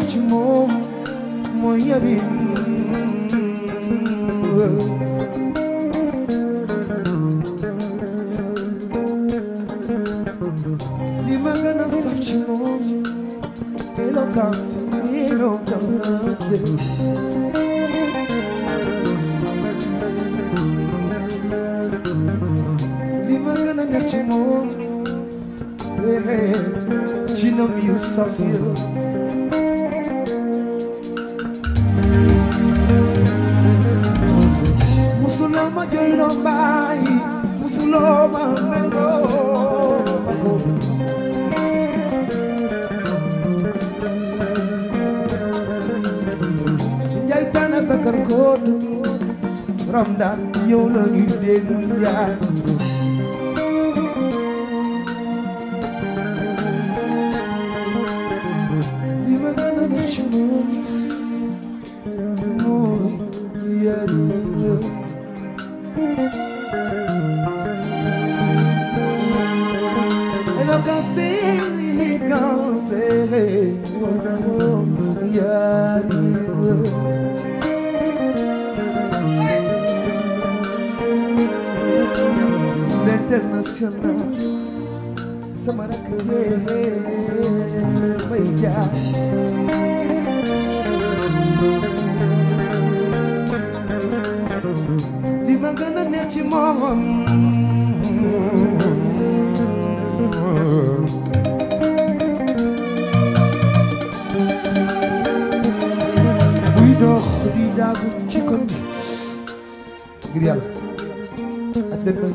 neex ci moom mooy yarin li ma gën a saf ci moom éloquence li ma gën a neex ci moom ci nom yu saf yi musuloo ma jooyloo mbaay musuloo ma meloo ma ko njaay tana bakar koodu Ramdan yow la ñuy dégg njaay li ma gën a neex ci moom mooy yaru éloquence bi yaru l'international sama rakk may jaay li ma gën a neex ci moom buy dox di daagu ci kon ngir yàlla ak den may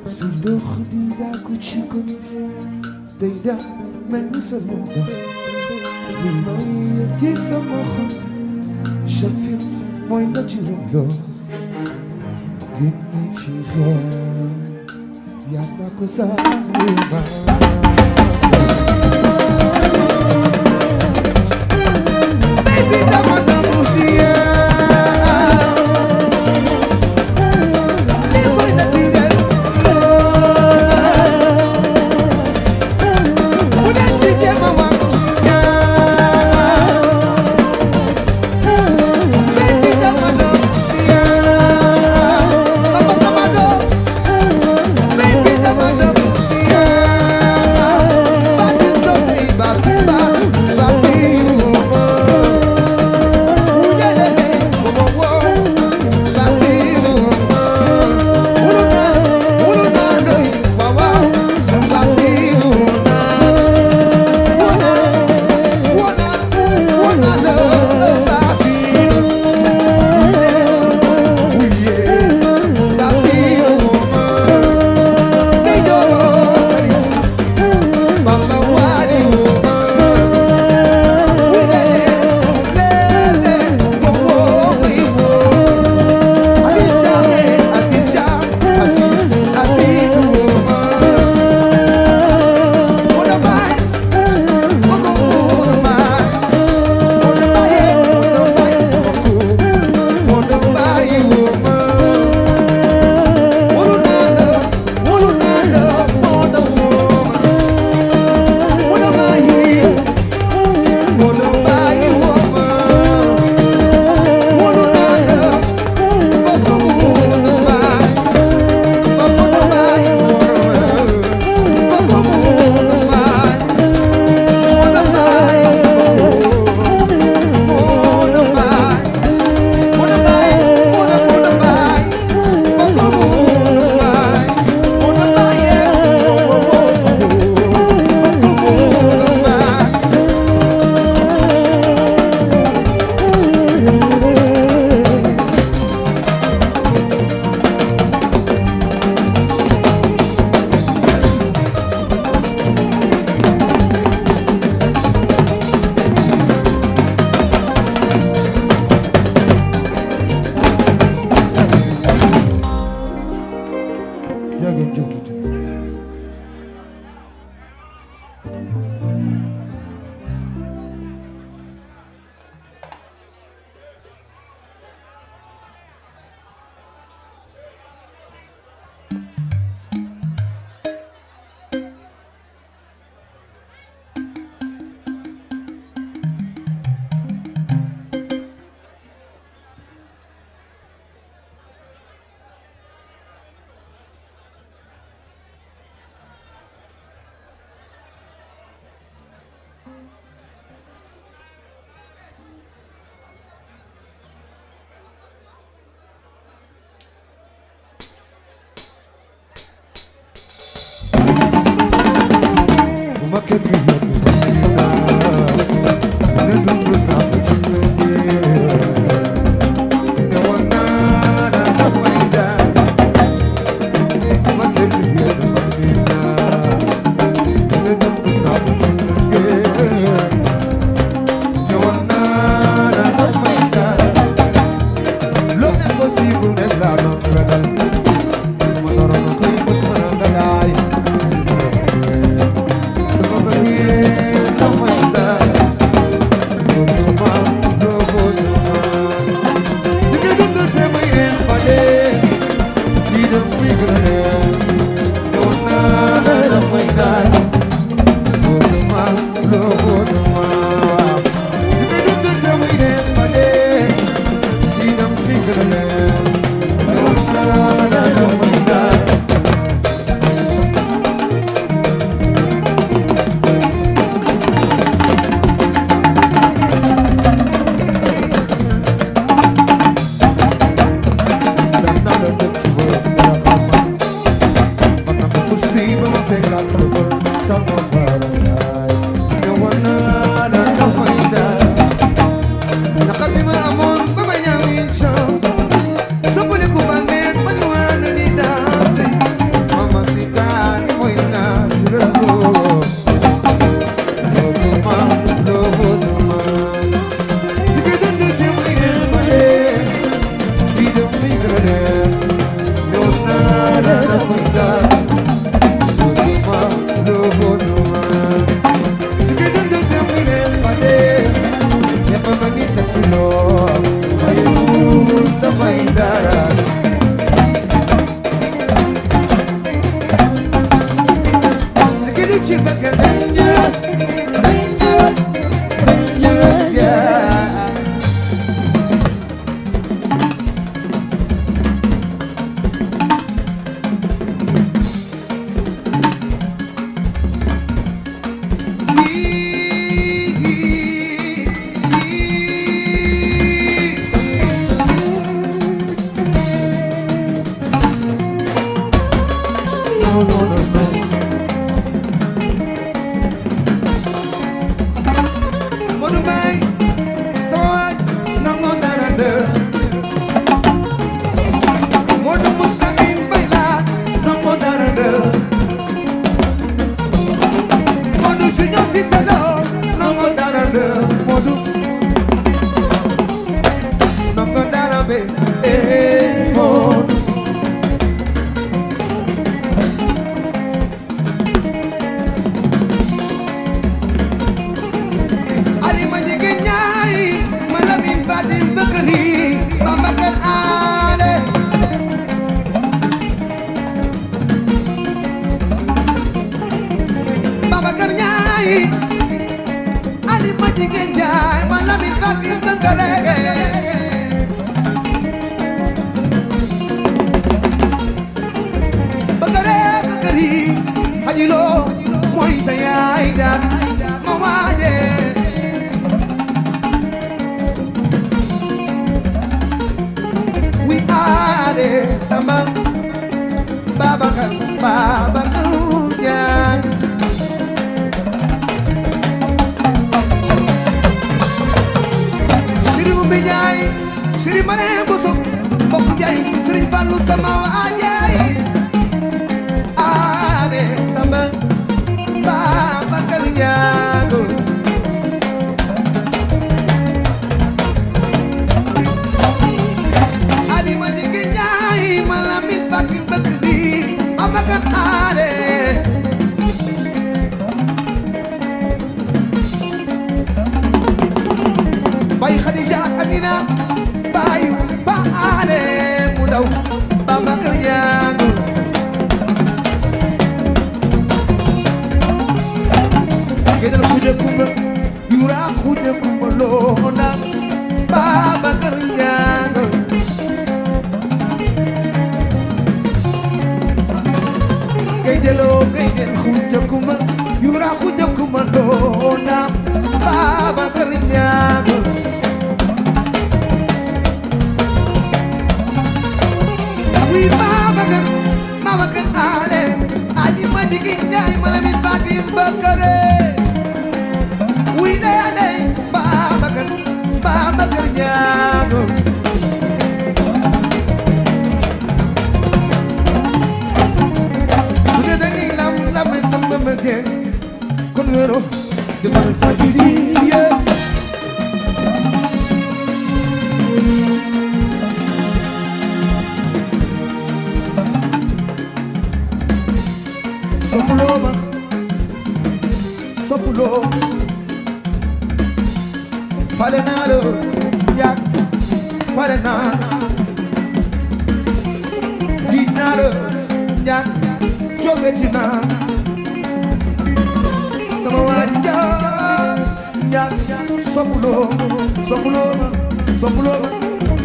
suy dox di daagu ci kon day daa mel ni sa lunda li may ci sama xol Shafir mooy naturel lo génne ci xol yàlla ko saama baby dama damu ci li mooy naturel bu leen di jéem a wax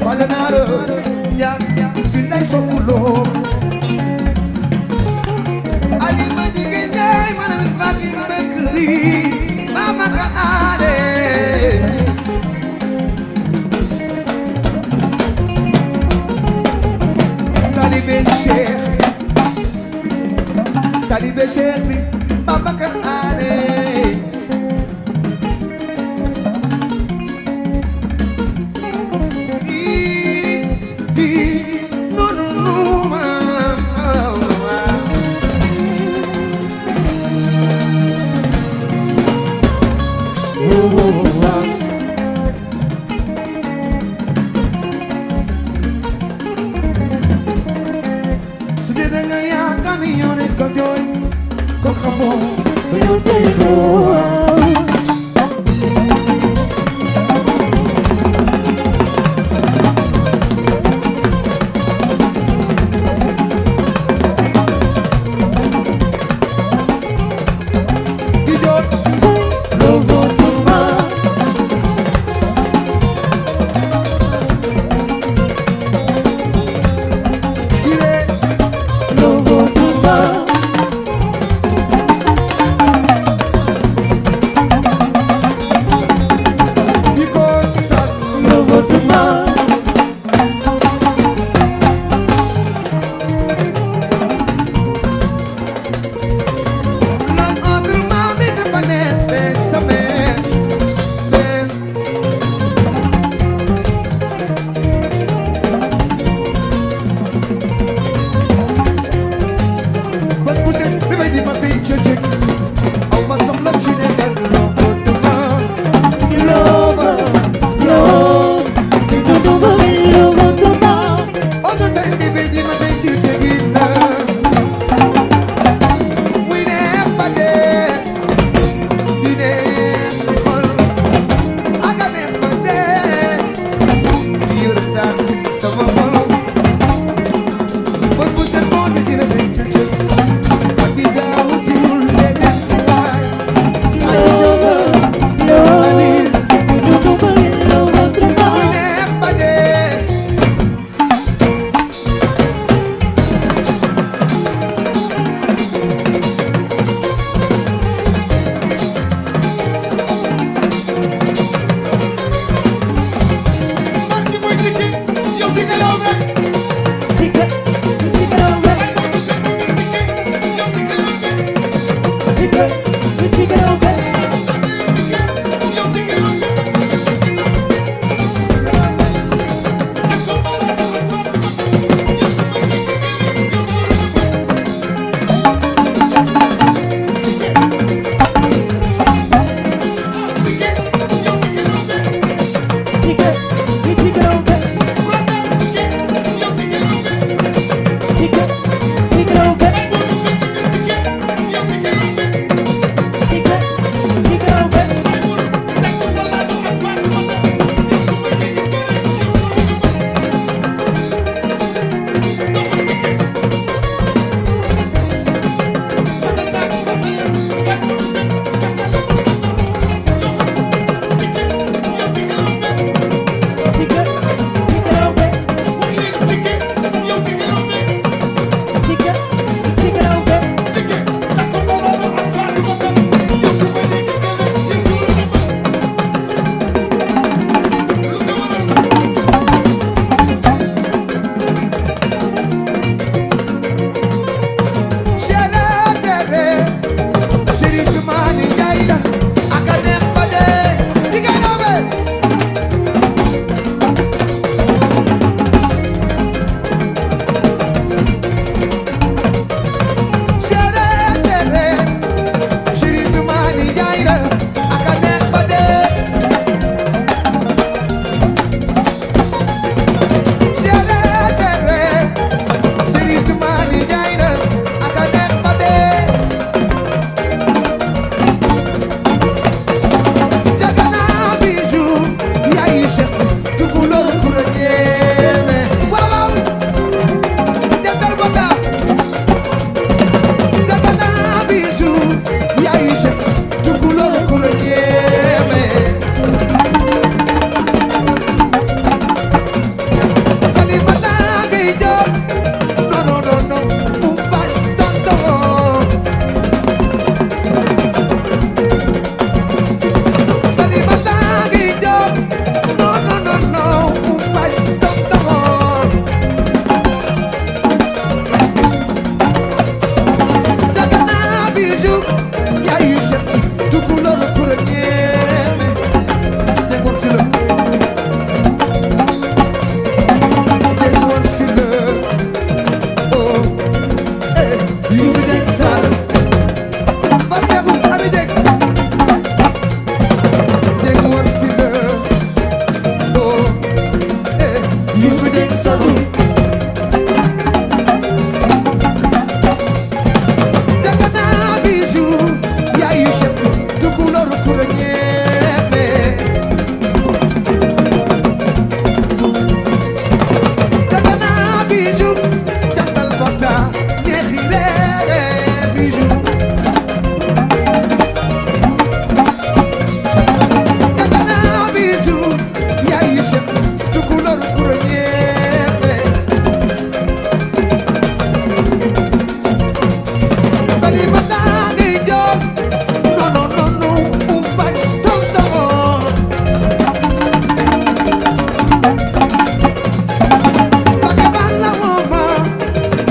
Paganaro, ya, bilay so fulo. Ali madigay, manamit pati mekri, mama kaale. Talibe Sheikh, mama kaale. sanu Dagana bijou yaayu chef tukulóor kura ñeeme Dagana bijou jantal bota neexi reere bijou Dagana bijou yaayu chef tukulóor kura ñeeme Salimata ngay jox non non non umpay tonton Bake bala woma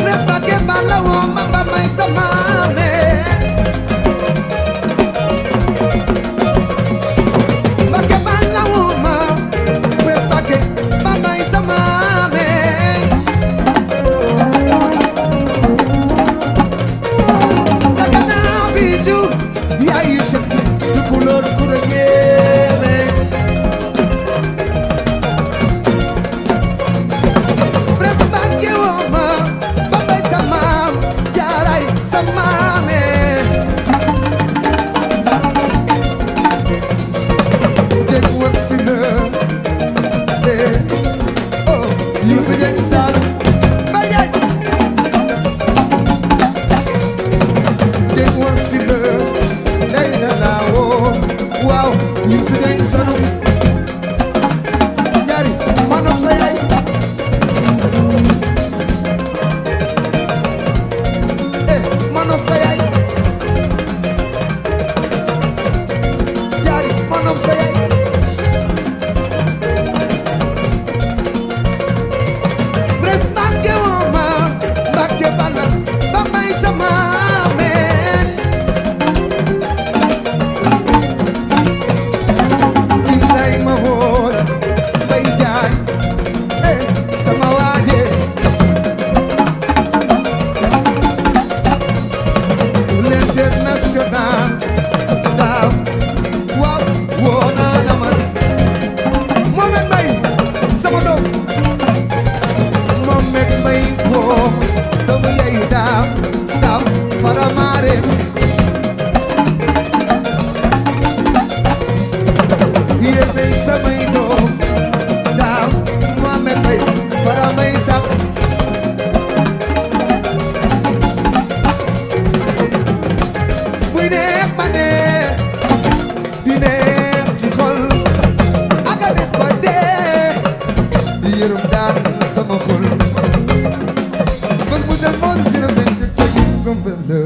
res bake bala woma ba may samame Bake bala woma res bake ba may samame Dagana bijou yaayu chef tukulóor kura ñeeme Pres bake woma ba bay samam jaaray samame jeg wasila oh yusu jeg sal bayay jeg wasila leyna lawo waaw yusu jeg sanu ñaari manam sa yaay manam sa yaay ñaari manam sa yaay Pres bake woma bake bala ba may samame Ilay ma woon bay jaay sama waaje l'international daaw waaw woo naa la man Mohamed Mbaye sama doom Mohamed Mbaye woo doomu yaay daaw daaw faramaare yéenay samay doom daaw Mohamed Mbaye faramay sax muy neex ma neex di neex ci xol aga def ba dee di yërëm daan sama xol bët mu del moon dina fent ca yu gombel la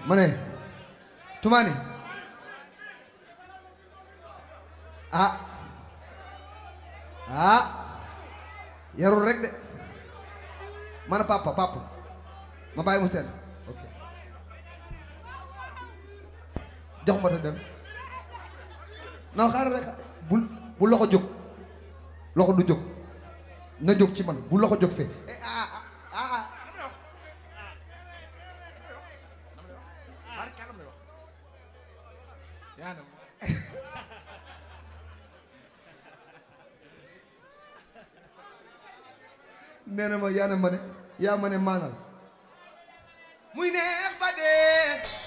ma ne Toumani yarul rek de man papa ma bàyyi mu sedd ok jox ma ta dem non xaaral rek bu loxo jóg loxo du jóg na jóg ci man bu loxo jóg fee nee na ma yaa ma ne yaa ma ne maanal muy neex ba dee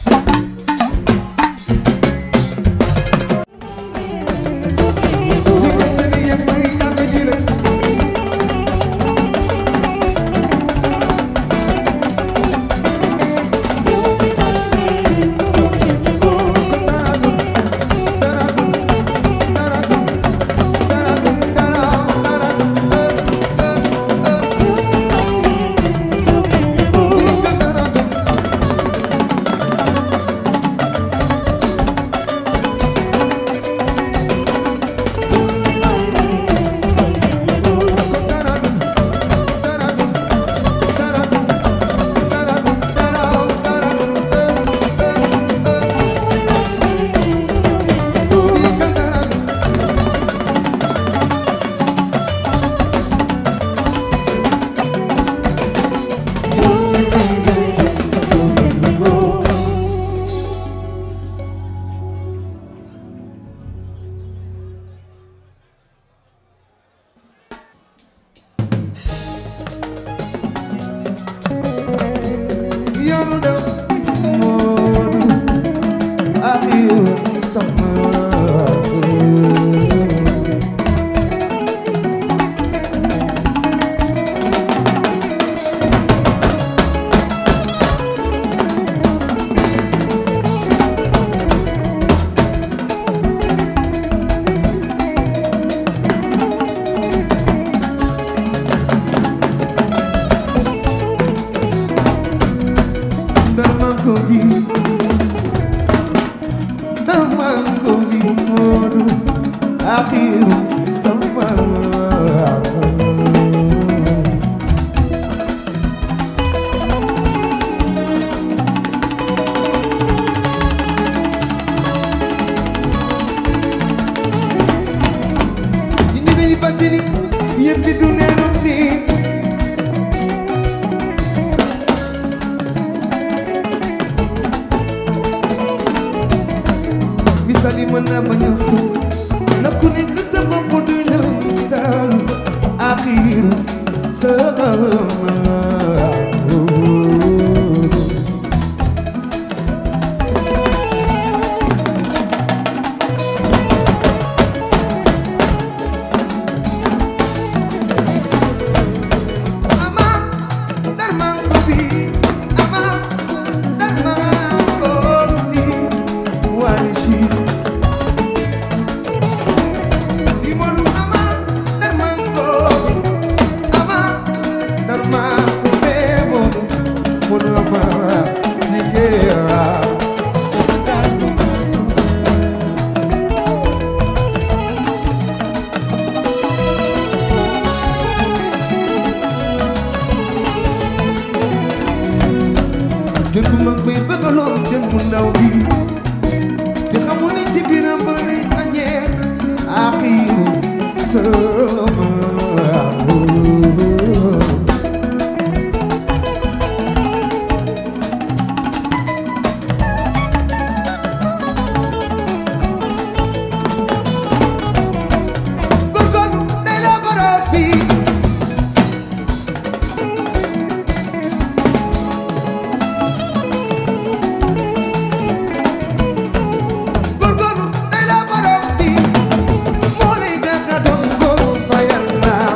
Fayana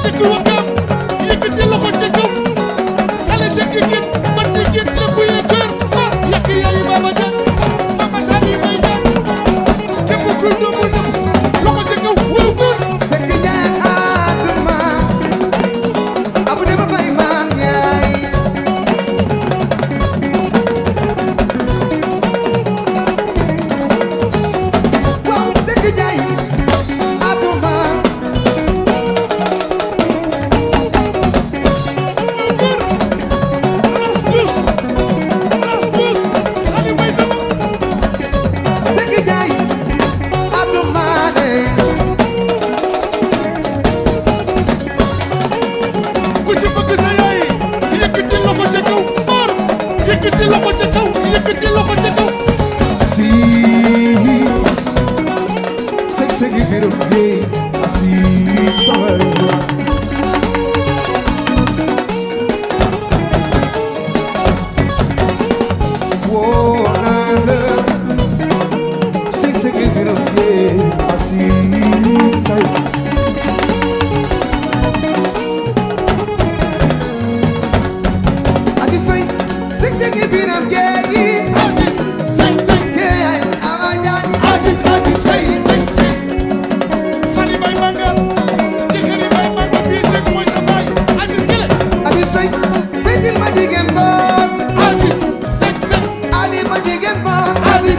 dëkk Wakam yëkkati loxo ca kaw xale dëkk géej ba di géej la buy kër ah yàq yaayu Baba Jaan Mama Tali may jaan képp kuy doomu Lebu loxo ca kaw wóor góor Sekk Njaay Atuma abu dema bay maan Njaay waaw Sekk Njaay Atuma Sekk Njaay Atuma de ku ci bëgg sa yaay yëkkati loxo ca kaw or yëkkati loxo ca kaw yëkkati loxo ca kaw si Sekk Sekk birum de asi sawal wonana Sekk Sekk birum de asi sawal Aziz Faye Sekk Sekk biram de Aziz Sekk Sekk Kay Amanjani Aziz Faye Sekk Sekk xale bay mangal di xale bay mangal bii Sekk mooy sa baay Aziz Kele Aziz Faye Bedil ma jigéen boor Aziz Sekk Sekk Ali ma jigéen boor Aziz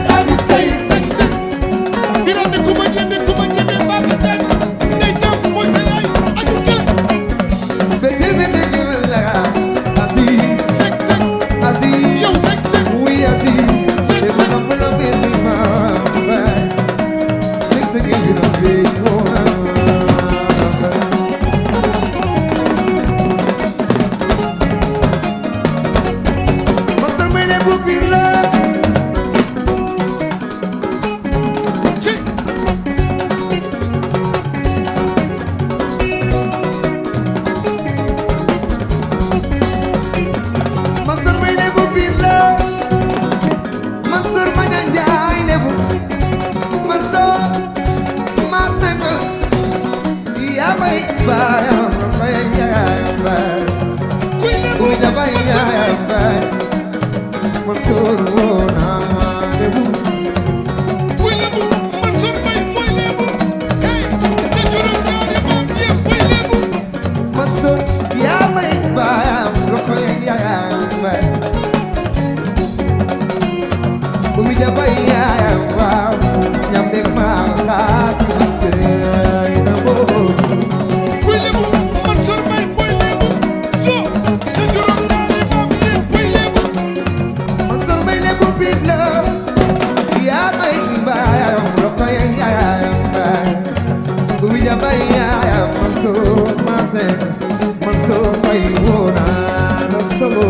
Faye Sekk Sekk biram ne ku ma jënde Baba Jaan ndey jàmm mooy sa yaay Aziz Kele Bete bete gimla Aziz Sekk Sekk Aziz yow Sekk Sekk Oui Aziz Sekk Esa kampula besi ma Sekk Sekk biram de Masar mene bu bir la ci Masar mene bu bir la Mansur ma Njaay ne bu Mansur mas nekk yaa bay baayam bay yaayam bay kuy Lebu kuy ja bay yaayam bay Mansur woona ne bu kuy Lebu Mansour Mbaye mooy Lebu hey sa juróom ñaari maam yëpp mooy Lebu Mansur yaa bay baayam loxo yaayam bay kuy ja bay yaayam waaw ñam de maa xaas sey na boo kuy Lebu Mansour Mbaye mooy Lebu so sa juróom ñaari maam yëpp mooy Lebu Mansur may ne bu biir la yaa may baayam loxo yaayam baay ku wi ja bay yaayam Mansur mas ne Mansur may woona la solo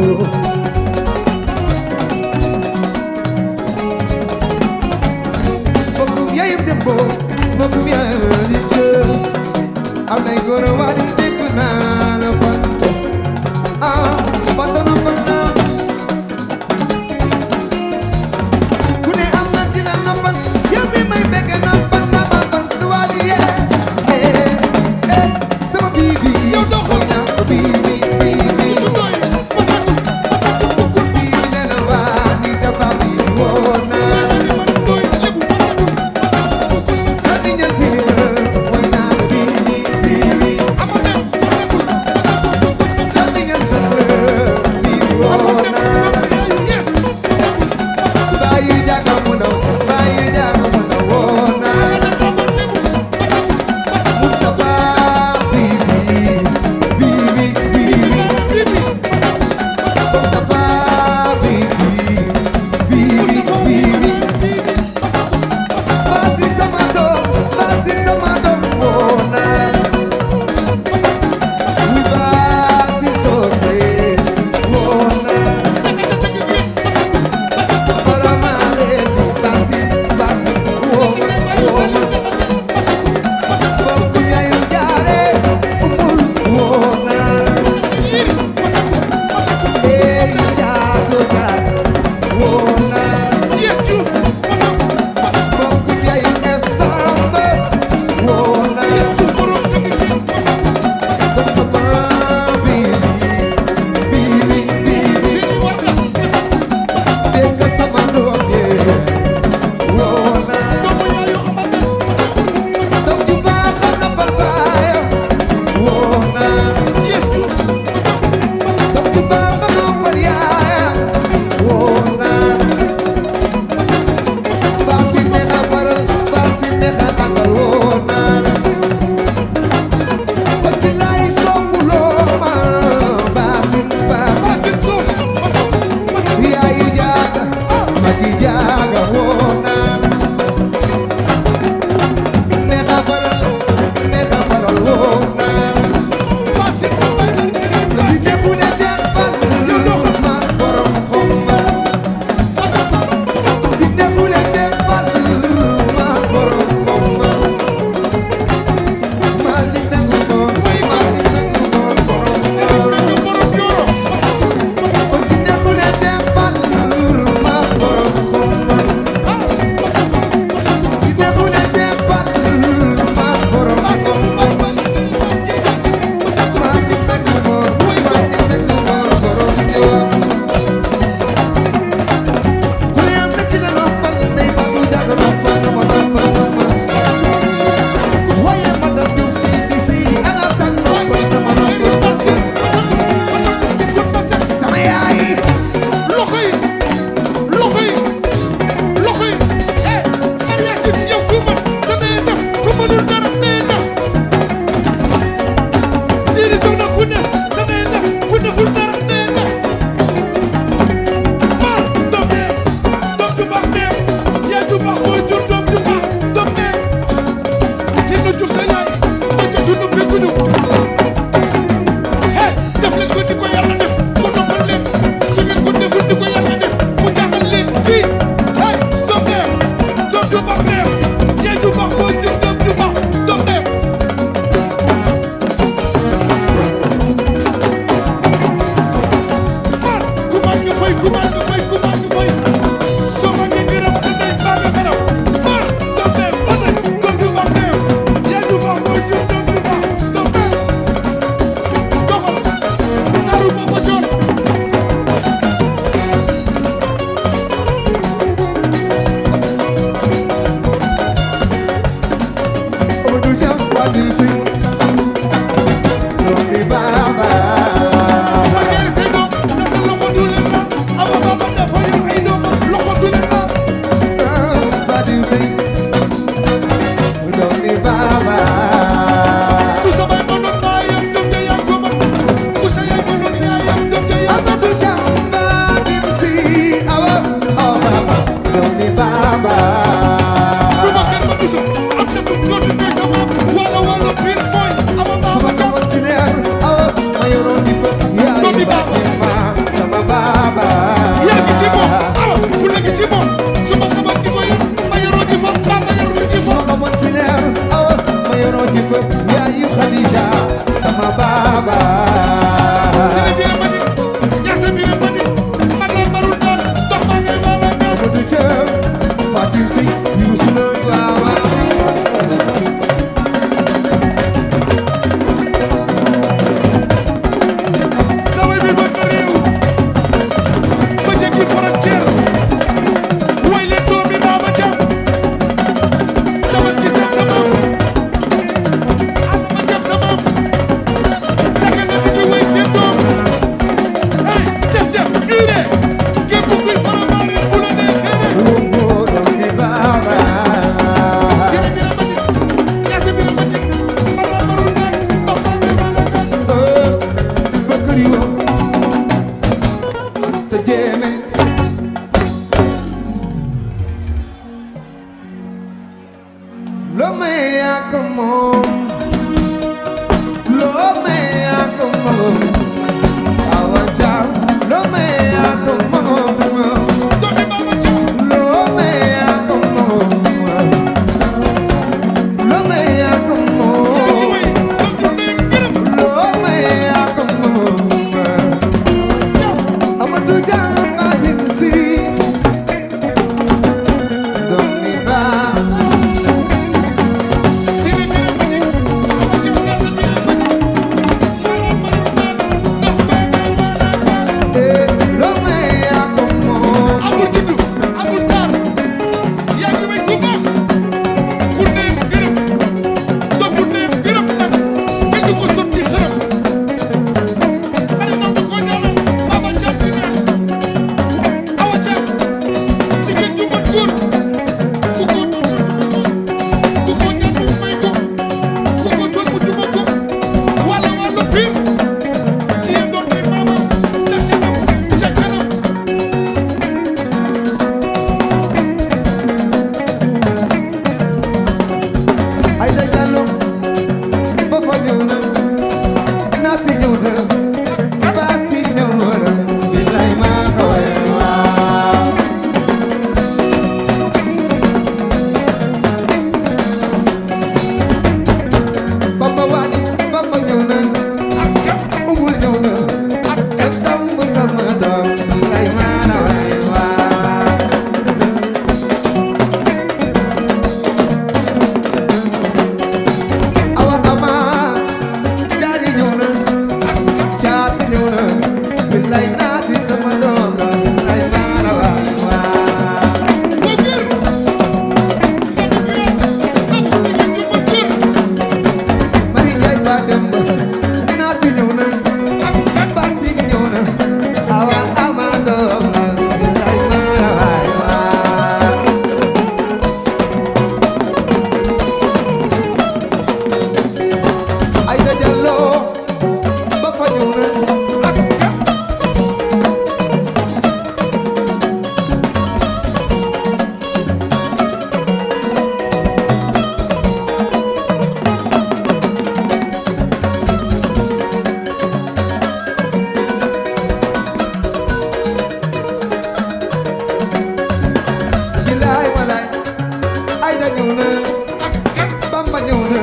baba du ma xel ma gisul am na bu dootu doy sa maam wala biir mooy ama su ma baaba xamoon ci leer awa ma yoroon di fa yaayu Fatima sama baba yaa ngi ci moom awa ku nekk ci moom su ma xamoon di ko yor ma yoroo di fa mbaa ma yoroo di su fa ma xamoon ci leer awa ma yoroon di fa yaayu Khadija sama baba sene biir ma nit ñaase biir ma nit man la marul daal dox maa ngay waala ñaan du jëm Fatim si Yuusu looy waawa sama bi bëgg réew ba jéggi frontière way leen doomi Baba Jam Tabaski Jam sa maam Asma Jam sa maam naka la nit ñi way seen doom ay def ire képp kuy faramaare bu la neexee woo doomi baba sene bi la bañik ñaase bi la bañik man la marul daal dox maa ngay waala ñaan Bakari wo sa jéeme loo may yàq moom loo may yàq moom awa jaaw loo may yàq moom doomi Baba Jam loo may yàq moom loo may yàq ñi moom way doom du ndeyam gërëm loo may yàq moom Amadou Dia Fatim si doomi baa sene bi la bañik Baba Jam ñaase bi la bañik man la marul daal dox maa ngay waala ñaan loo may yàq moom amul juddu amul taar yaa ngi may ku baax ku ndeyam gërëm doom bu ndeyam gërëm nag kenn du ko sotti xërëm ari noonu ko ñaanal Baba Jam di neex Awa Jam jigéen ju mën góor ku ko doon ku ko ñaan mu may ko ku ko doon mu juma ko wala piir yéen doon di maama ca kanam Aïda Diallo ba fa ñëw na Nafi ñëw na Basi ñëw na billahi maa ko way waaw Bamba Wali Bamba ñëw na Umul ñëw na ak Samb sama doom billahi maa la way waaw awa ama jaari ñëw na caat ñëw na billahi naati sama doom la billahi maa la waay waaw boo gër dama jigéen ju mën góor mari njaay ba dem ba naasi ñëw na basi ñëw na awa ama doom la billahi maa la waay waaw Aïda Diallo ba fa ñëw na billahi walaay Aïda ñëw na Bamba ñëw na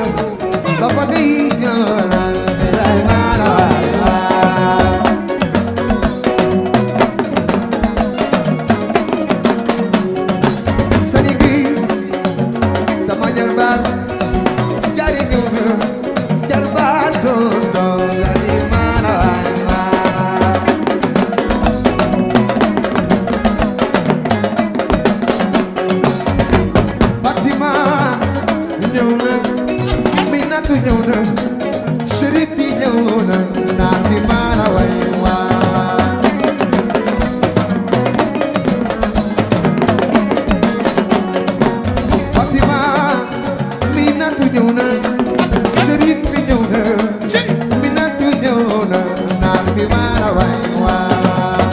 Bamba dey ñëw na billahi maa la waay waaw Saligi sama jarbaat jaari ñëw na jarbaat doon la li maa la waay waaw Fatima ñëw na Minatu ñëw na Chérif bi ñëw na naati maa la waay waaw Fatima Minatu ñëw na Chérif bi ñëw na Minatu ñëw na naati maa la waay waaw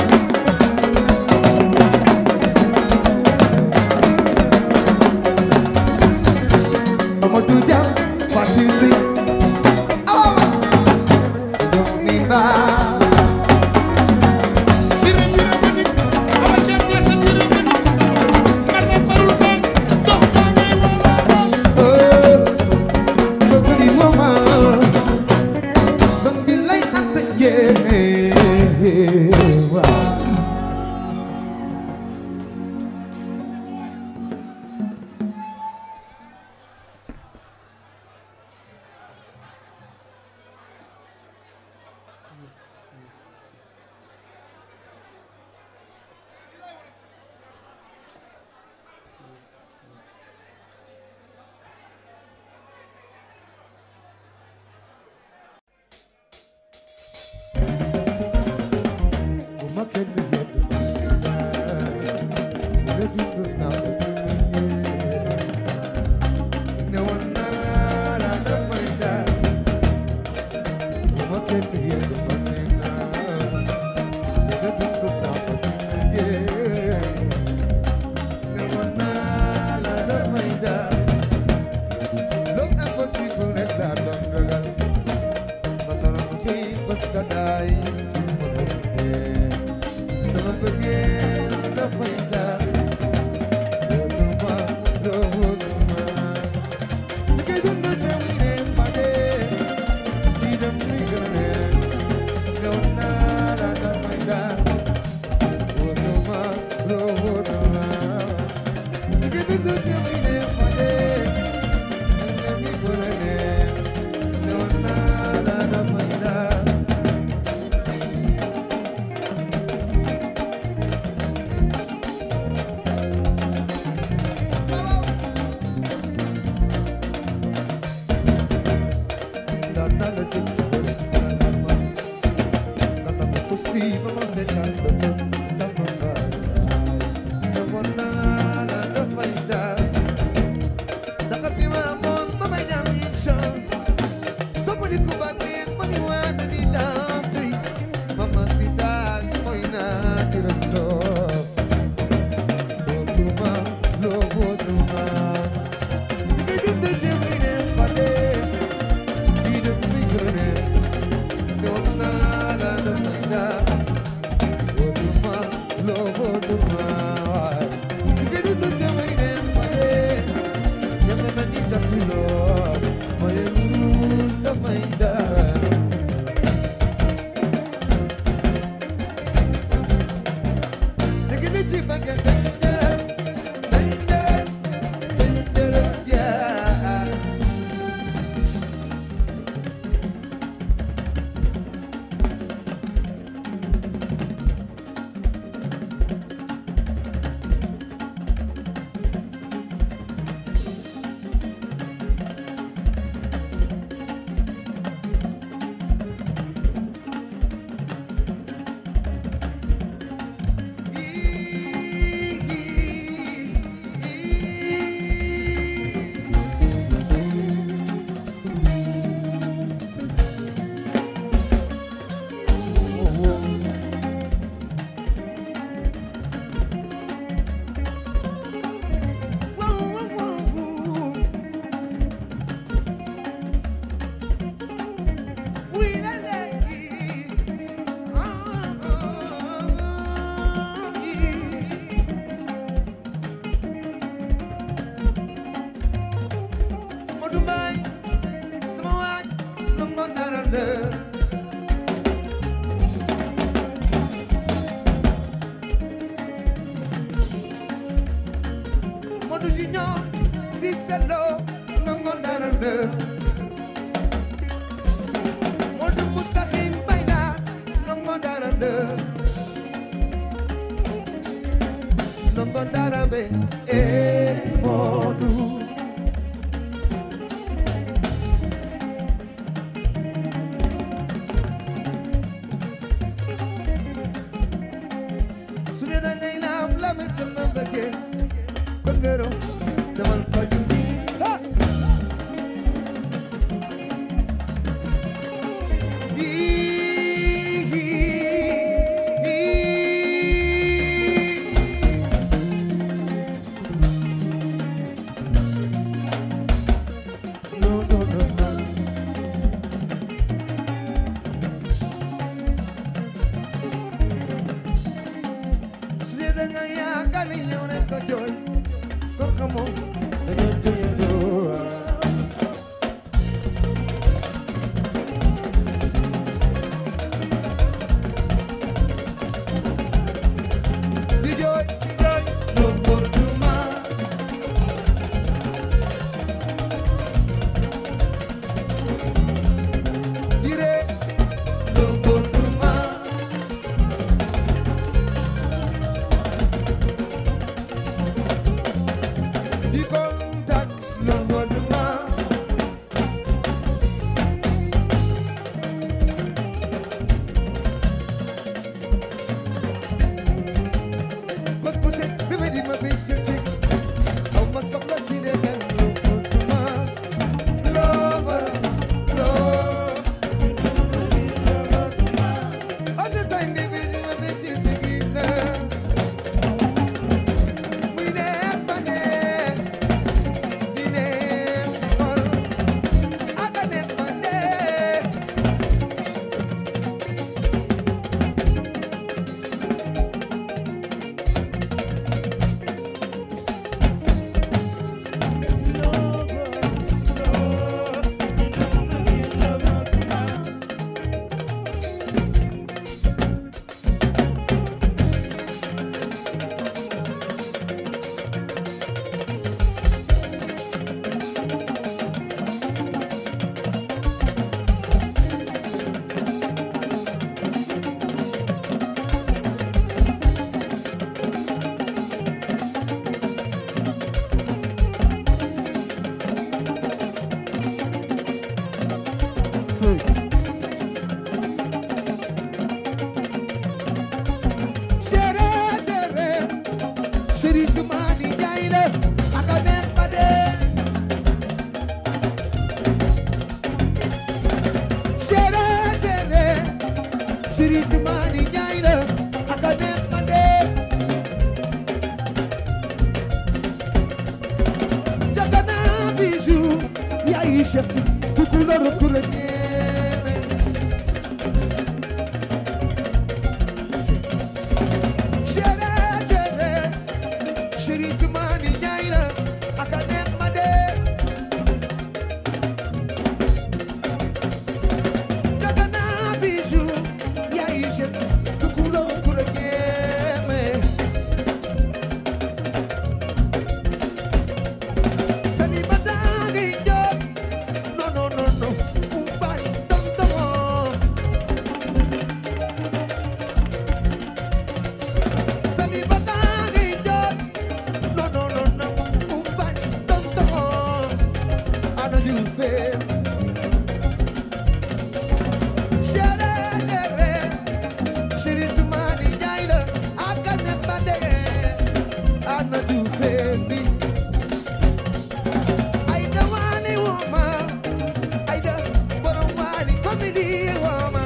Cherti du couleur pour le ñeme chéri tu mani ñay la aka neex ma de dagana bijou yaay Cherti du couleur pour le ñeme salibata ngi jot non umbay dom salibata ngi jot non umbay dom ana di fe chéri tu mani jaay la aka ne bade ana di fe bi Aida wali woma Aida borom wali family woma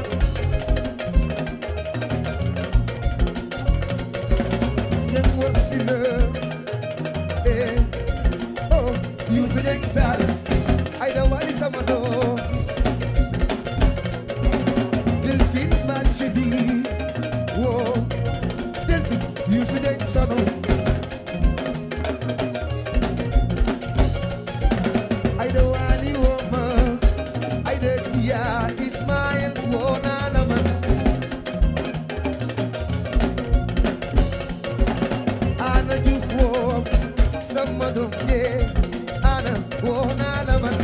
Dem wasile oh you say exal Aida wali samado Delphine Malchebi oh Delphine you say exal Aida wali woma Aida tia Ismail wona laman Ana Diouf wo sama doom ye Ana wona laman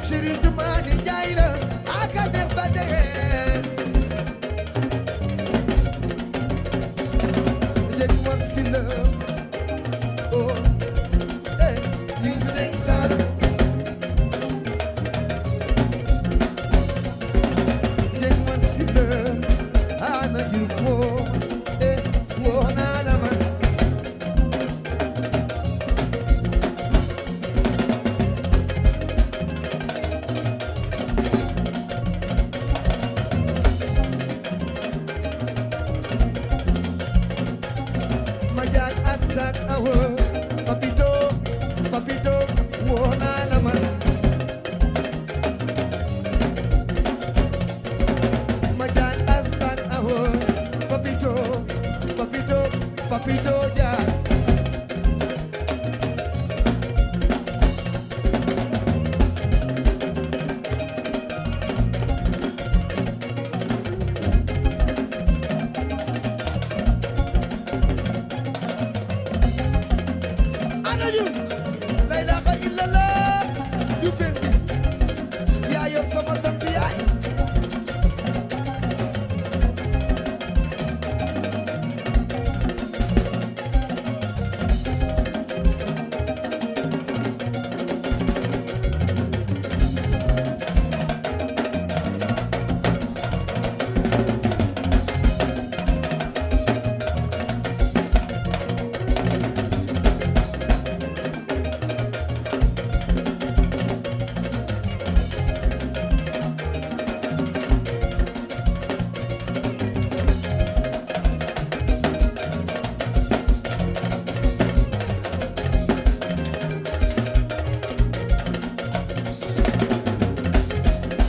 chéri Tumani Njaay la aka def ba dege Wasila, oh, hey, music sound. Then Wasila, Ana Dufo, eh, Wana Lama. Majak astak awo papito wona lama Majak astak awo papito ja Ana yu la ilaha illallah yu fendi yaa yor sama sant yaay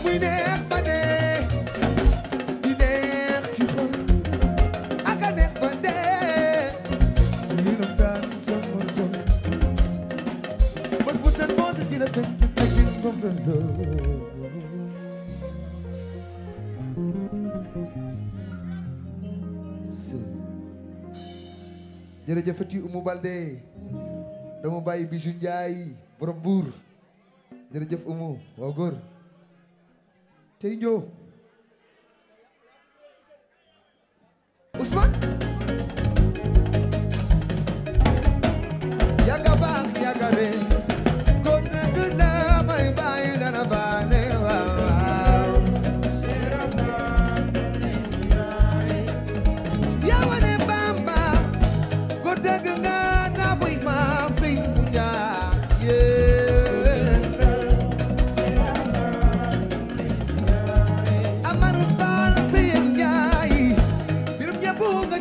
muy neex ba dee di neex ci xol aka neex ba dee li nu daan sama xol bët bu set moo di la fekk ci ngomgando jërëjëfati Oumou Baldé dama bàyyi Bijou Ndiaye borom buur jërëjëf Oumou waaw góor tey ñëw Ousmane yaga baax yaga re ko nekk la may bàyyi dana baane waaw yaa wane Bamba ko dégg nga na buy ma fi Amar Baal Seyel Njaay birum ñepp nga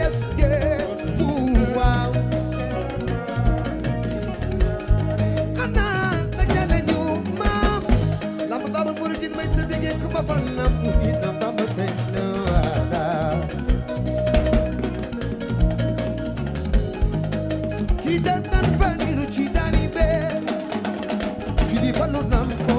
yes yeah waaw xanaa nga jale ñu maam lamb baba buru jin may sa bigee ku ma fal lamb yi na bamba fekk na wala kii dan dan faniru ci dani be si di falu nam ko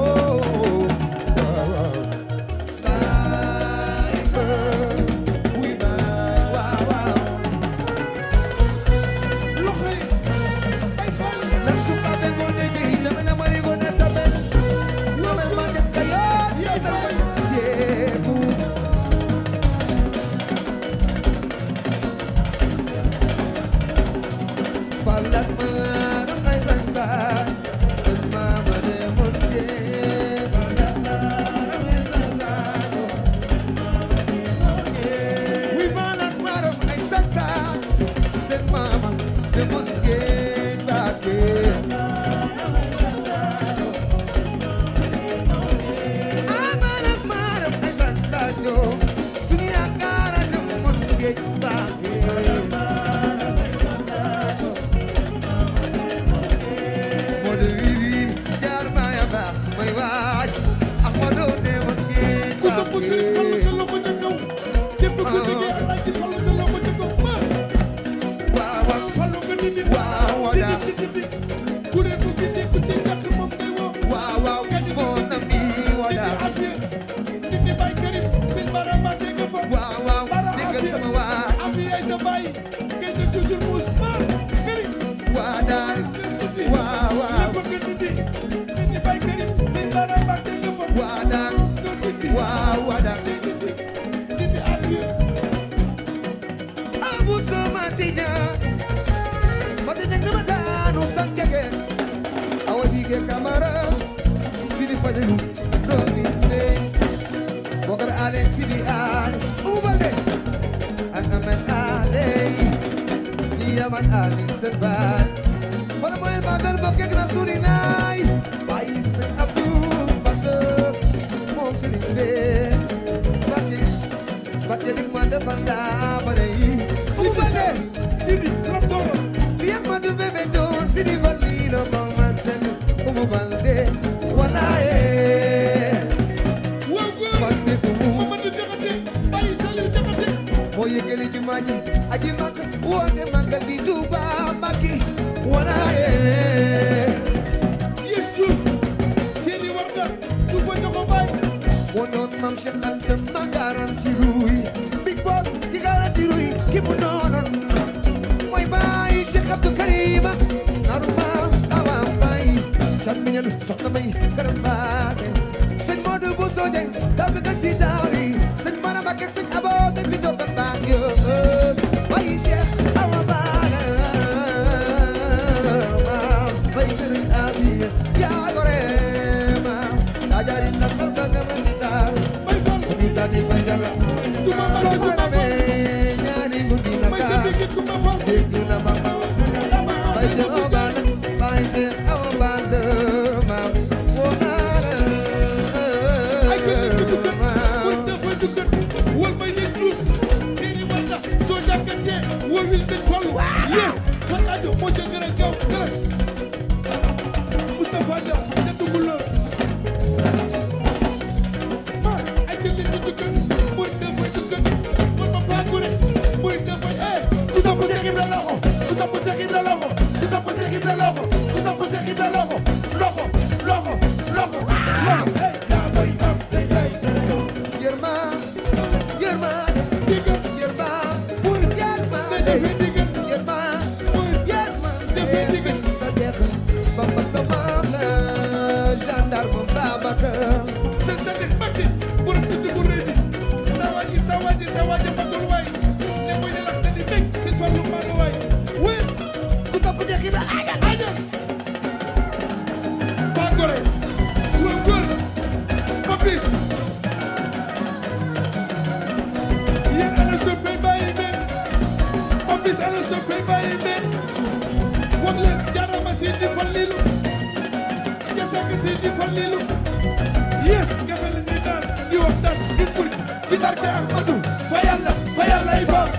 Yes, kafel ni dal di waxtaan di pour ci barke Ahmadou fa yàlla ifam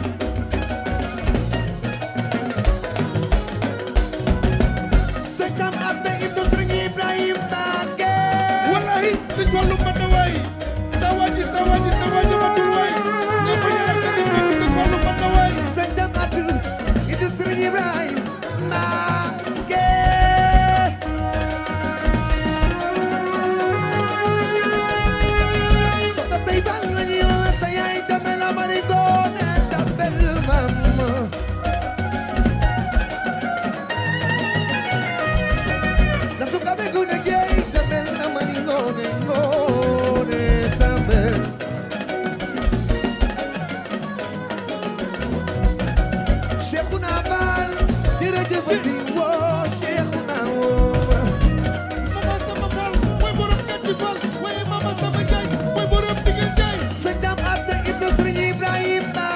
Cheikhouna Fall jërëjëfati woo Cheikhouna woo Mama Sama Fall mooy borom Gàtti Fall waaye Mama Sama Njaay mooy borom Digel Njaay sëñ Dame Abda ibnu Sëriñ Ibrahima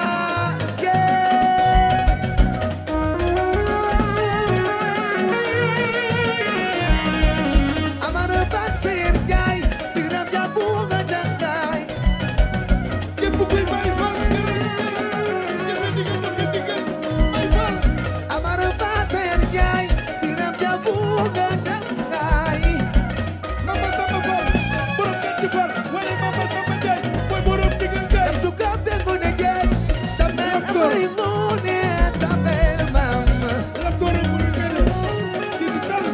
Amara Basir Njaay Biram Jabu nga jàngaay képp kuy Baay Fall jëfe digal doxe digal Baay Fall Amara Basir Njaay Biram Jabu nga jàngaay Mama Sama Fall borom Gàtti Fall waaye Mama Sama Njaay mooy borom Digel Njaay Suka ben mu ne jeey Samel amari mu ne Samel mama la toore mu ngere Sidi Sall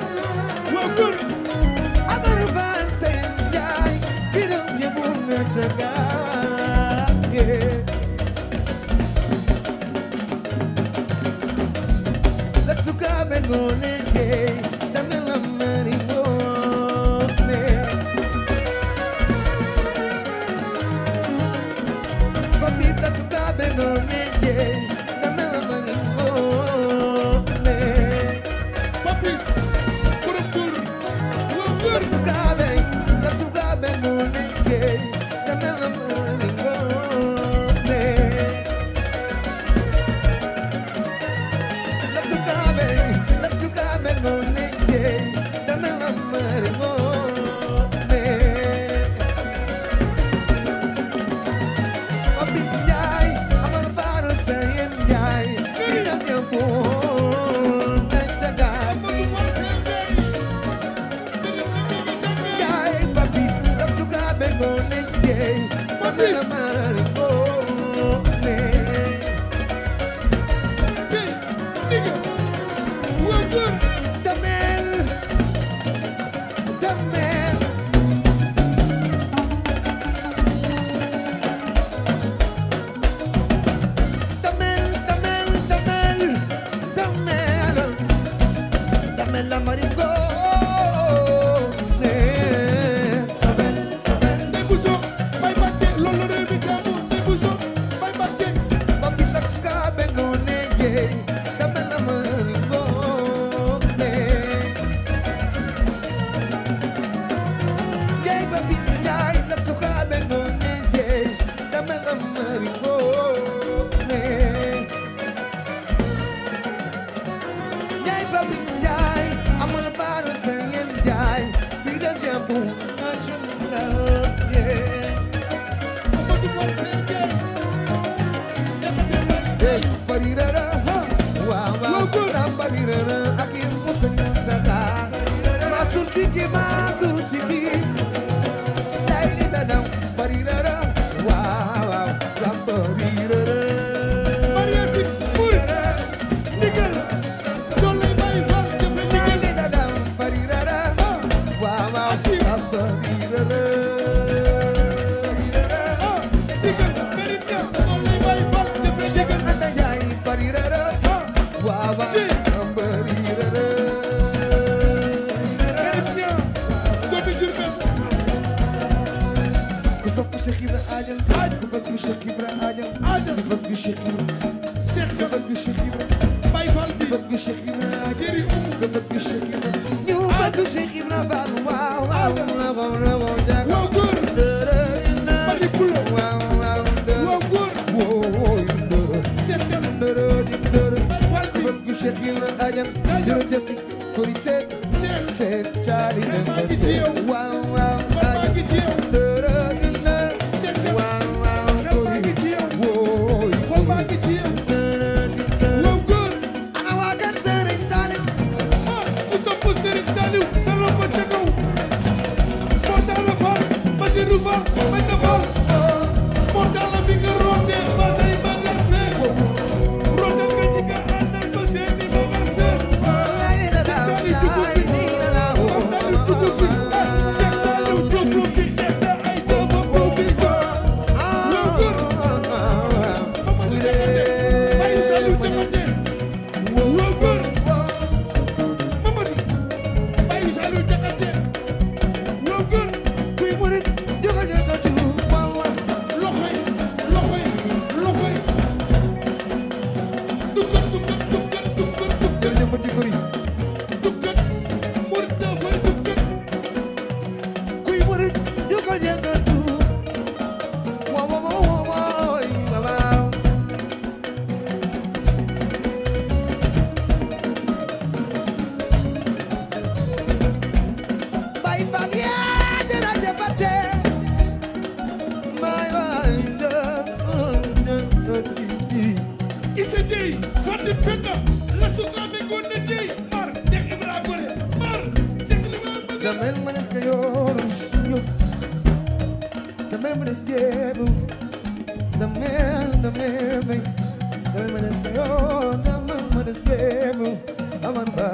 waa góor Amara Basir Njaay Biram Jabu nga jàngaay La suka ben mu ne jeey Samel amari mu ne Papis la suka ben mu ne jeey Samel amari mu ne Papis borom góor waa góor La suka ben mu ne jeey Samel amari mu ne La suka ben mu ne jeey Samel amari mu ne Papis Njaay Amar Baro Seyem Njaay Biram Jabu nga jàngaay Njaay Papis la suka ben mu ne jeey Samel amari mu ne Damel Damel Damel Damel Damel Damel Damel la marigo ne Sabel Sabel Ndey Bousso Baye Mbacke loolu réew mi taamu Ndey Bousso Baye Mbacke Papis la suka ben mu ne jeey Damel la marigo ne Njaay Papis Njaay la suka ben mu ne jeey Damel la marigo ne Njaay Papis Njaay Amara Baro Seyem Njaay Biram Jabu nga jàngaay Amadou Fall Sène Ndiaye Jaxate Fall Hey, barirara, waaw waaw, tam barirara, ak i musa ñantaka. Masul ciki, lay li dadam, barirara, waaw waaw, tam barirara. Maria Sy Mouride ndigal doole Baye Fall jëfe Lay ndigal li dadam, barirara, waaw waaw, tam barirara. ndigal Mérina doole Baye Fall jëfe Cheikh ndigal Anta Njaay, barirara, waaw waaw, tam barirara. Mérina doomi Jurbel Ku sopp Cheikh Ibra ajal ku bëgg Cheikh Ibra ajal ku bëgg Cheikh Ibra Cheikh ku bëgg Cheikh Ibra Baye Fall bi ku bëgg Cheikh Ibra ajal Séri Oumou ku bëgg Cheikh Ibra ñu bëgg Cheikh Ibra Fall waaw waaw waaw waaw jaga waaw góor Mari Pulo waaw waaw waaw góor wooy Cheikh Dem Baye Fall ku bi bëgg Cheikh Ibra ajal jërëjëf kori seet seet caali dem ba seet waaw waaw Fall maa ngi ci yow Cheikh Dem waaw waaw Fall maa ngi ci yow wooy Fall maa ngi ci yow waaw góor ana waa kër Serigne Salim ku sopp Serigne Saliou sa loxo ca kaw moo tax la Fall Basirou Fall bañ na Fall moo tax la bi nga rootee ba say bagaas fees rootal nga ci nga àndal ba seeni bagaas fees Cheikh Saliou dugg fi Cheikh Saliou dugg fi Cheikh Saliou dugg fi def na ay doomam bu fi waaw góor Mamadou Diakhaté bay dama ma des yo dama ma des demu aman ba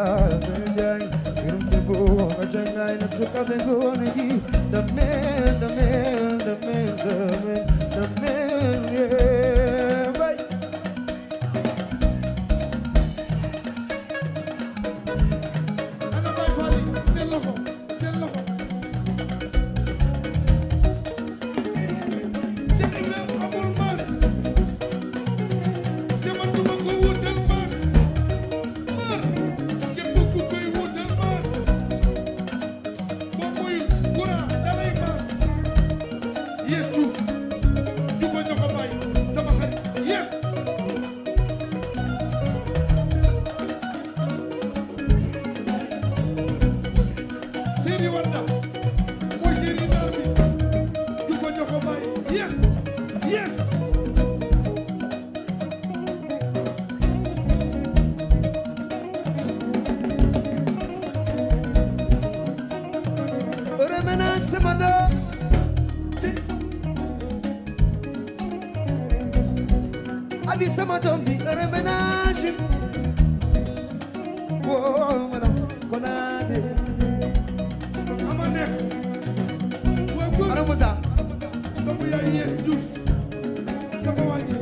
jay irum de bo ka jangay na suka be go ne gi the man yeah bay ana bay fali seen loxo seen Ibra amul mas te man duma ko wutal mas mar képp ku koy wutal mas boo muy courant dalay mas yes Diouf du ko ñoko bay sama xarit yes Seri Wanda mooy Seri Naar bi du ko ñoko bay yes yes ore mena sama do abi sama do bi ore mena shim wo mana konade ama neex waa góor ana Musa doomu yaay yes Diouf sama waaji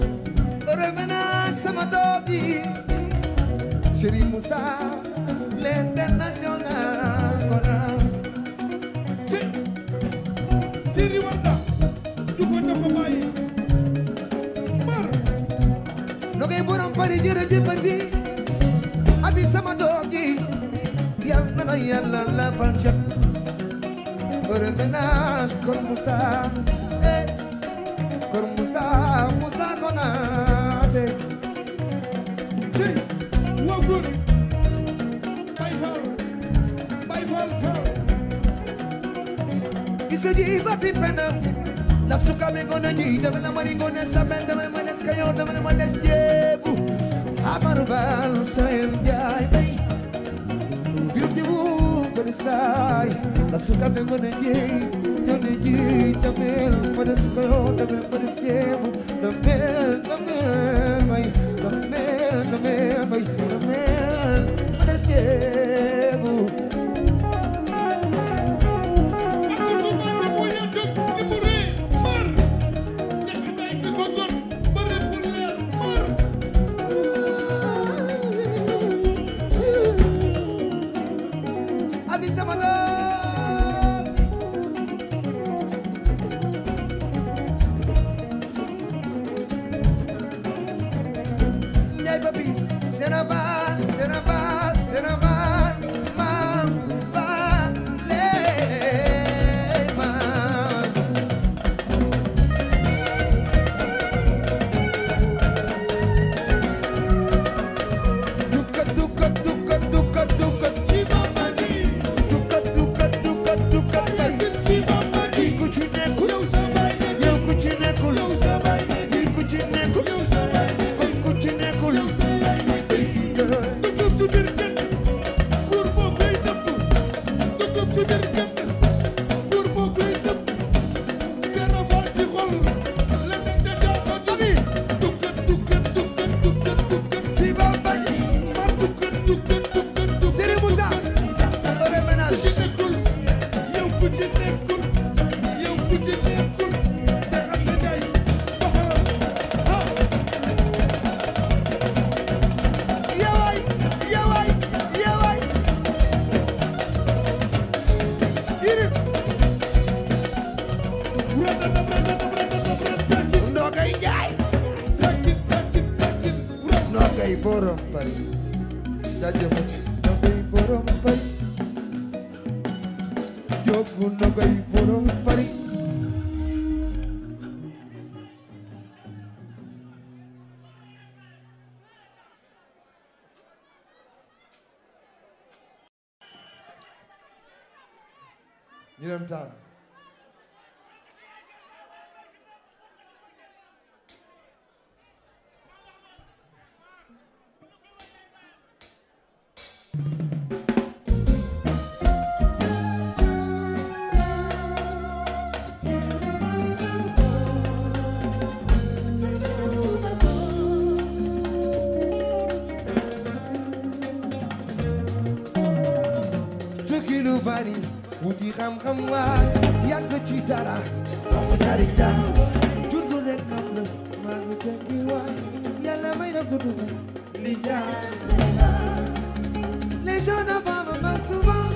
ore mena sama do bi Chéri Musa l'international konade ci Seri Wanda du ko ñoko bay mar nogay borom pari jërëjëfati abi sama doom ji yal na la yàlla la pancam ore ménage Kor Moussa Kor Moussa Moussa Konaté ci waa góor bay faal iso ji bati pena la suka be gona ji dama la mari gona sabel dama ma des kayo dama ma des jebu amar bal sayem jay bay beautiful for the sky la suka be gona ji dama ma des kayo dama ma des jebu dama may ma des jebu abi sama doom Njaay Papis Sénégal maam ba lee maam dukkat ci Bamba di dukkat kay ci Bamba di ku ci nekkul yow sa baay ne yow ku ci nekkul yow sa baay ne ku ci nekkul yow sa baay ne kon ku ci nekkul yow sa yaay ne tey si gën dugub ci biir kër buur moo koy dëpp dugub ci biir kër buur moo koy dëpp seen rafal ci xol la nit de jaafa abi dukkat ci Bamba ji mar dukkat Chéri Moussa ore ménage nekkul yow ku ci nekkul sa xam ne day doxalal ha yaway yirib ndogay Njaay ndogay borom Paris jaajëf ndogay borom Paris jogu ndogay borom Paris ñu dem taal bari wuti xam-xam waay yàgg ci dara sama jari dara juddu rek am na maa ngi tekki waay yàlla may na gudd li jaar les gens d'avant me manquent souvent.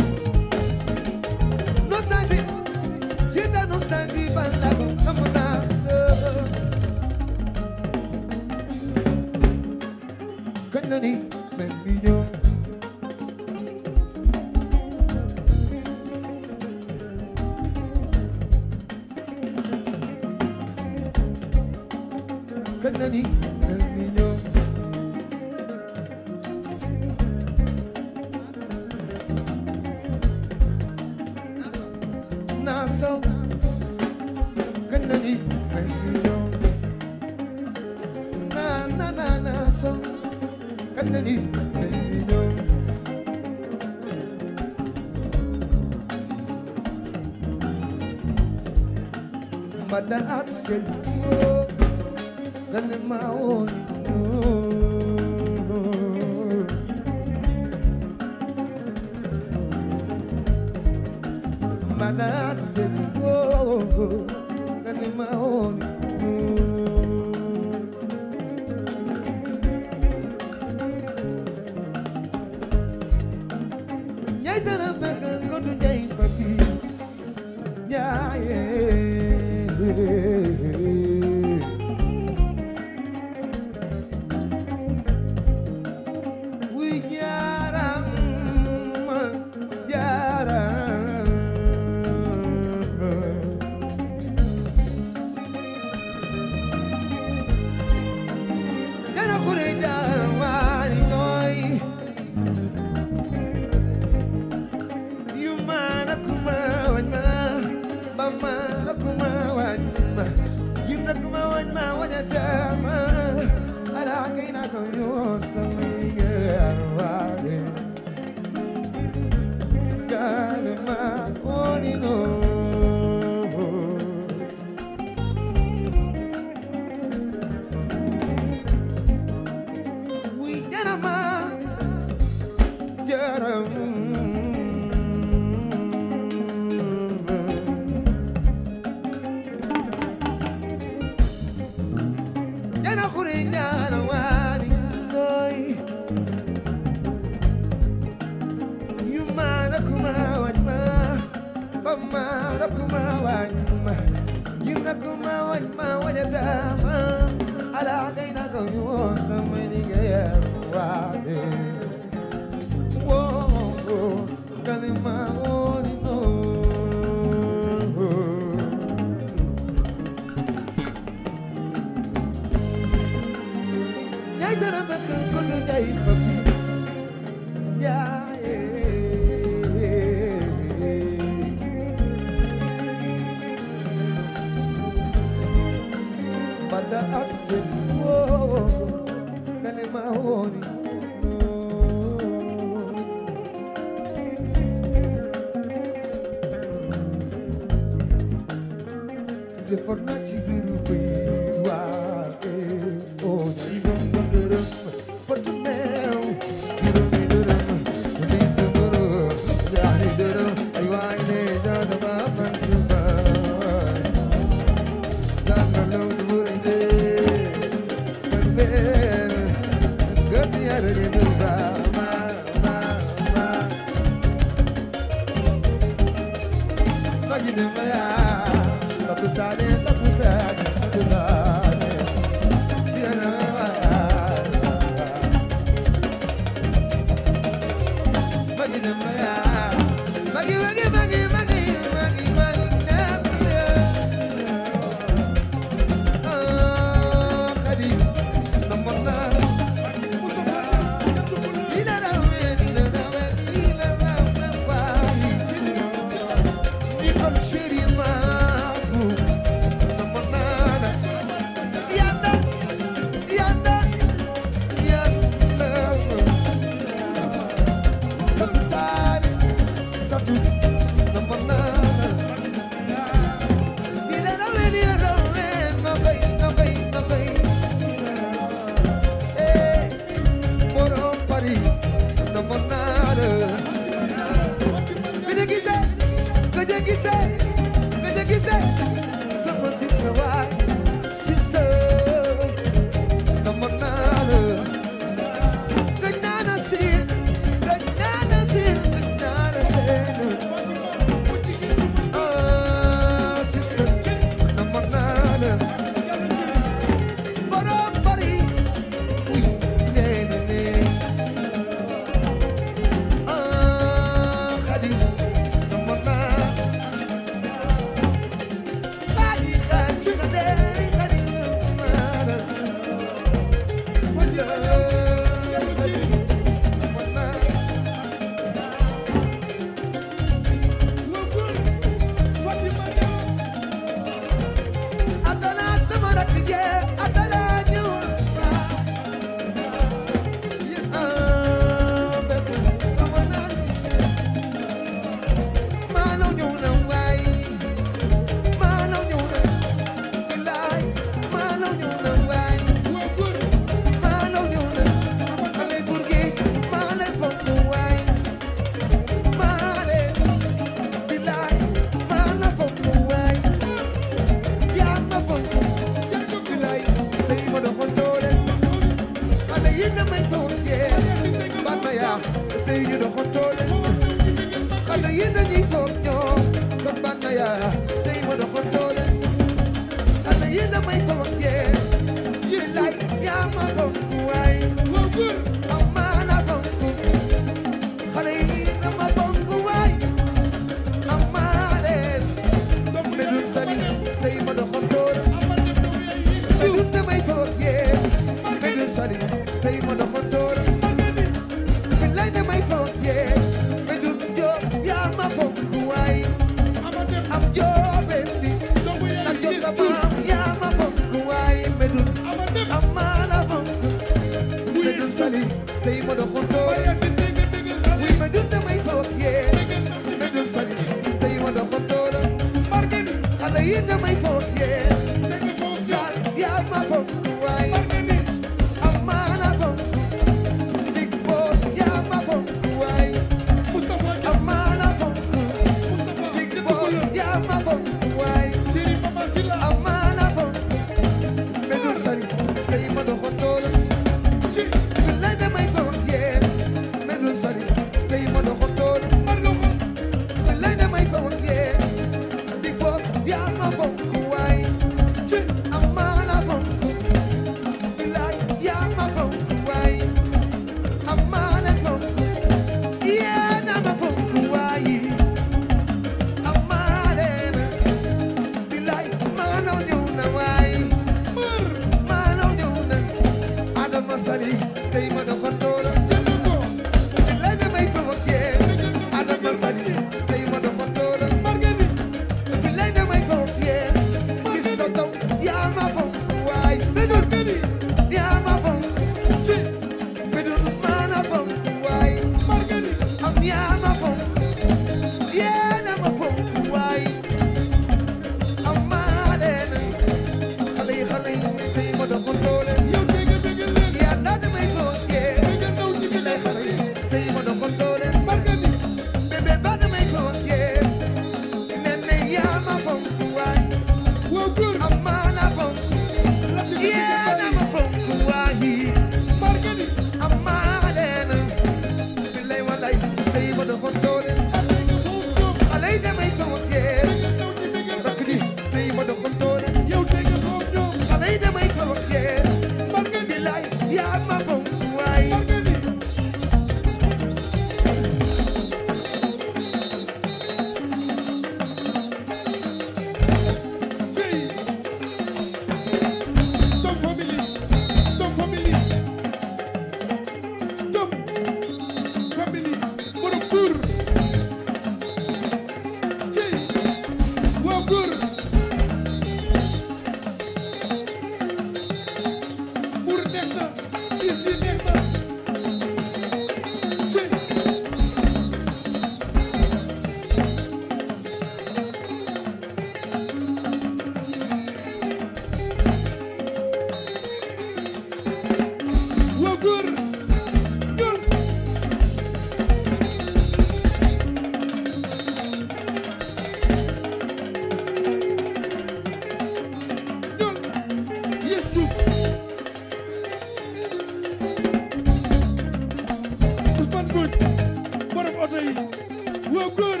góor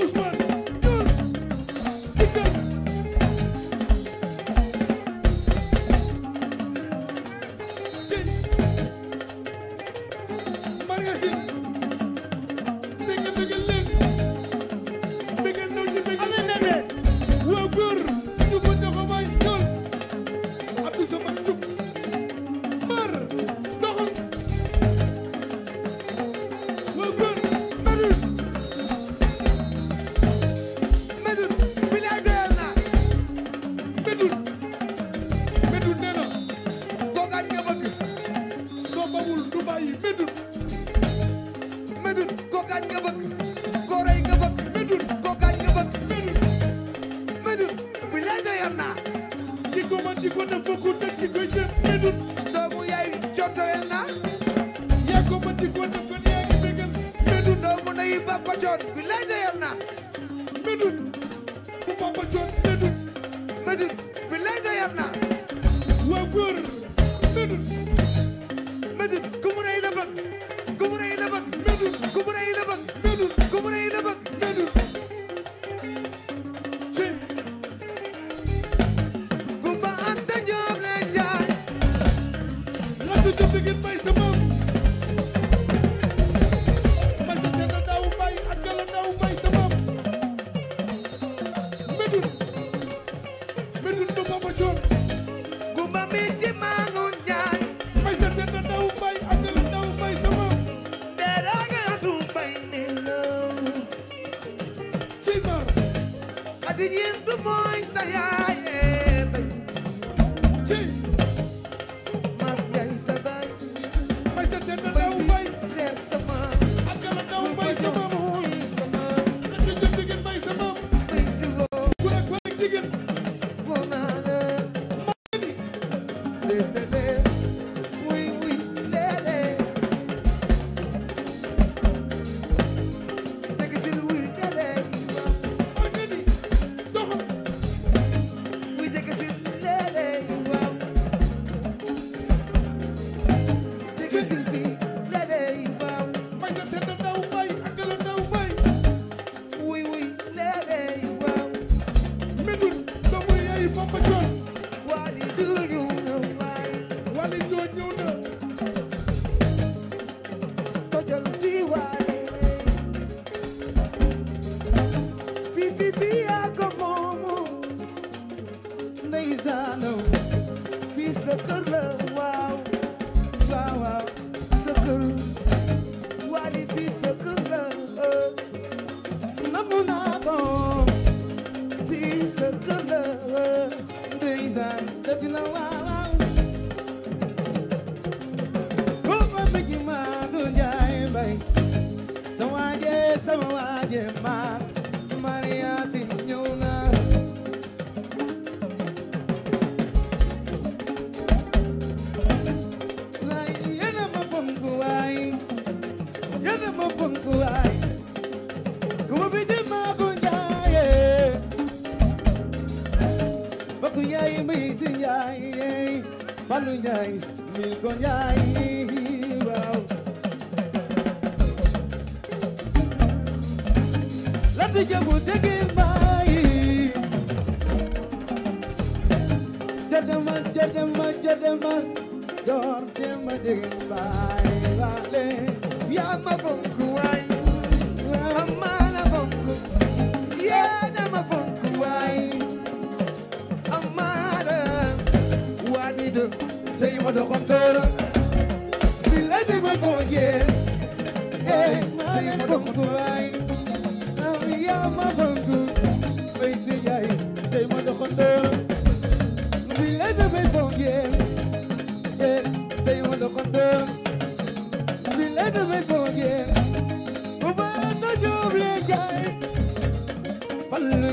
Ousmane góor dikkal tey magasin dégg leen dégg ndaw ci dégg amee nene waa góor ñu ko jox waay ñool Abdou Sama Diouf mar doxal waa góor Medoune bilaay doyal naa Medoune nee na kookaat nga bëgg soo bawul du bàyyi Medoune kookaat nga bëgg kooray nga bëgg kookaat nga bëgg Medoune bilaay doyal naa di ko man di ko def bokku teg ci koy jëf Medoune doomu yaay coot doyal naa yaa ko man di ko def kon yaa ngi bégal Medoune doomu nayi Papa Coot bilaay doyal naa Medoune bu Papa Coot Medoune bilaay doyal naa waa góor Medoune ku mu rey la bëgg ku mu rey la bëgg ku mu rey la bëgg ku mu rey la bëgg ci Kumba Anta Joob leen jaay la du jëf ngeen bay sa maam may sa tena daaw bay ak gala daaw bay sa maam Medoune du Papa Coot Kumba mi ci Maangun jaay may sa tena daaw bay ak gala daaw bay sa maam deraanga tu bay ni ci mar adi yéen du mooy sa yaay bay ci mas yaay sa baay may sa tena bay daaw si bay leer sama ak gala daaw bay sa maam mooy sama la du jëf ngeen bay sa maam bay si loo ku la ko rek jigéen woo naa la mani lelele wuy lele dëgg si wuy lele organi doxal wuy dëgg si lele waaw dëgg si fi lele waaw may sa tena daaw bay ak gala daaw bay wuy lele waaw Medoune doomu yaayu Papa Coot waa di duñu waay wali joo ñëw na tojal di waale fi yaa ko moomu ndeysaan fi sa kër la waaw waaw sa kër wali fi sa kër la namu naa ko fi sa kër la ndeysaan dëgg la waaw Kumba mi ci Maangun jaay bay sama waaje maar Mariasi ñëw na lay yéena ma fonk waay yéena ma fonk waay Kumba mi ci Maangun jaay bakku yaay mi si yaay Fallu Njaay mi ko njaay waaw la ti jabu degin baay jadama door dema degin baay waale yaa ma fonk waay amaana fonk yaa dama fonk waay amaana waali de tey ma doxantoora bi la de ma foogee maa leen fonk waay yaa ma fonk bay si yaay tey ma doxantoora bi la de ma foogee tey ma doxantoora bi la de ma foogee Kumba Anta Joob leen jaay Fallu